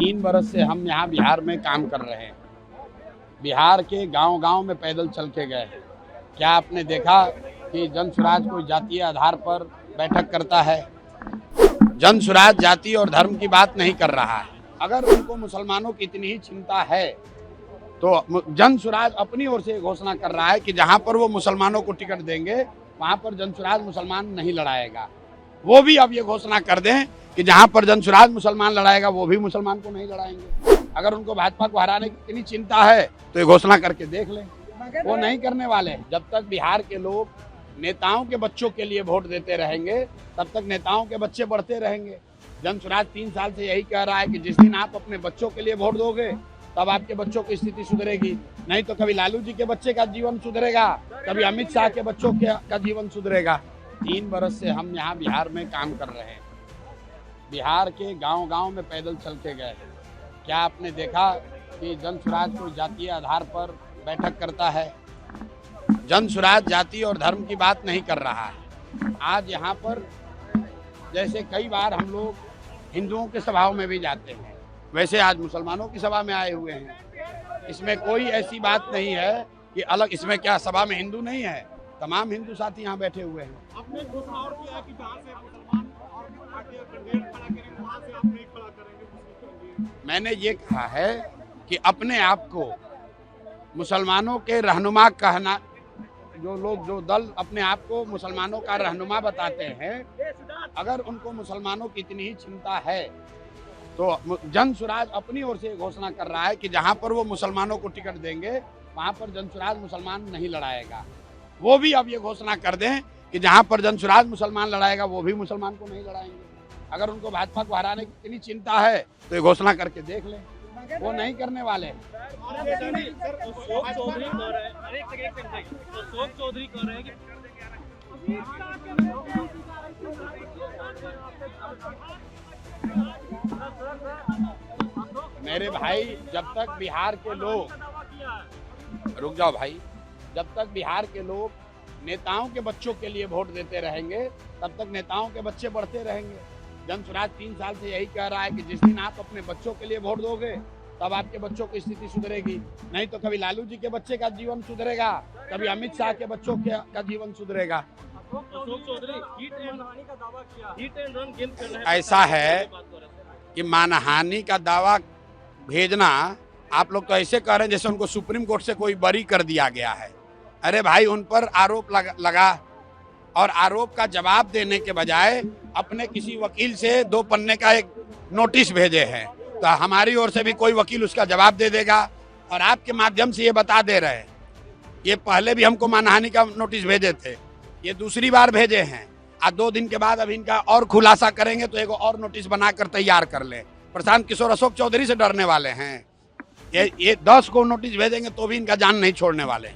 3 बरस से हम यहाँ बिहार में काम कर रहे हैं। बिहार के गांव-गांव में पैदल चल के गए हैं। क्या आपने देखा कि जन स्वराज कोई जातीय आधार पर बैठक करता है? जन स्वराज जाति और धर्म की बात नहीं कर रहा है। अगर उनको मुसलमानों की इतनी ही चिंता है तो जन स्वराज अपनी ओर से घोषणा कर रहा है कि जहां पर वो मुसलमानों को टिकट देंगे वहां पर जन स्वराज मुसलमान नहीं लड़ाएगा। वो भी अब ये घोषणा कर दें कि जहां पर जन स्वराज मुसलमान लड़ाएगा वो भी मुसलमान को नहीं लड़ाएंगे। अगर उनको भाजपा को हराने की इतनी चिंता है तो ये घोषणा करके देख लें। वो नहीं करने वाले। जब तक बिहार के लोग नेताओं के बच्चों के लिए वोट देते रहेंगे तब तक नेताओं के बच्चे बढ़ते रहेंगे। जन स्वराज 3 साल से यही कह रहा है कि जिस दिन आप अपने बच्चों के लिए वोट दोगे तब आपके बच्चों की स्थिति सुधरेगी। नहीं तो कभी लालू जी के बच्चे का जीवन सुधरेगा, कभी अमित शाह के बच्चों का जीवन सुधरेगा। 3 बरस से हम यहाँ बिहार में काम कर रहे हैं। बिहार के गांव-गांव में पैदल चल के गए हैं। क्या आपने देखा कि जन स्वराज कोई जातीय आधार पर बैठक करता है? जन स्वराज जाति और धर्म की बात नहीं कर रहा है। आज यहाँ पर जैसे कई बार हम लोग हिंदुओं के सभाओं में भी जाते हैं, वैसे आज मुसलमानों की सभा में आए हुए हैं। इसमें कोई ऐसी बात नहीं है कि अलग, इसमें क्या सभा में हिंदू नहीं है? तमाम हिंदू साथी यहाँ बैठे हुए हैं। आपने घोषणा और किया कि जहाँ से मुसलमान और पार्टी कैंडिडेट खड़ा करेंगे वहाँ से आप नहीं खड़ा करेंगे। मैंने ये कहा है कि अपने आप को मुसलमानों के रहनुमा कहना, जो दल अपने आप को मुसलमानों का रहनुमा बताते हैं, अगर उनको मुसलमानों की इतनी ही चिंता है तो जन स्वराज अपनी ओर से घोषणा कर रहा है कि जहां पर वो मुसलमानों को टिकट देंगे वहां पर जन स्वराज मुसलमान नहीं लड़ाएगा। वो भी अब ये घोषणा कर दें कि जहां पर जन स्वराज मुसलमान लड़ाएगा वो भी मुसलमान को नहीं लड़ाएंगे। अगर उनको भाजपा को हराने की इतनी चिंता है तो ये घोषणा करके देख लें। वो नहीं करने वाले। अशोक चौधरी कह रहे हैं कि मेरे भाई, जब तक बिहार के लोग, रुक जाओ भाई, जब तक बिहार के लोग नेताओं के बच्चों के लिए वोट देते रहेंगे तब तक नेताओं के बच्चे बढ़ते रहेंगे। जन स्वराज 3 साल से यही कह रहा है कि जिस दिन आप अपने बच्चों के लिए वोट दोगे तब आपके बच्चों की स्थिति सुधरेगी। नहीं तो कभी लालू जी के बच्चे का जीवन सुधरेगा, कभी अमित शाह के बच्चों का जीवन सुधरेगा। Ashok Chaudhary hit and run game खेल रहे हैं। ऐसा है कि मानहानि का दावा भेजना, आप लोग तो ऐसे कह रहे हैं जैसे उनको सुप्रीम कोर्ट से कोई बरी कर दिया गया है। अरे भाई, उन पर आरोप लगा और आरोप का जवाब देने के बजाय अपने किसी वकील से 2 पन्ने का एक नोटिस भेजे हैं, तो हमारी ओर से भी कोई वकील उसका जवाब दे देगा। और आपके माध्यम से ये बता दे रहे हैं, ये पहले भी हमको मानहानि का नोटिस भेजे थे, ये दूसरी बार भेजे हैं। आज 2 दिन के बाद अब इनका और खुलासा करेंगे तो एक और नोटिस बनाकर तैयार कर ले। प्रशांत किशोर अशोक चौधरी से डरने वाले हैं? ये 10 को नोटिस भेजेंगे तो भी इनका जान नहीं छोड़ने वाले हैं।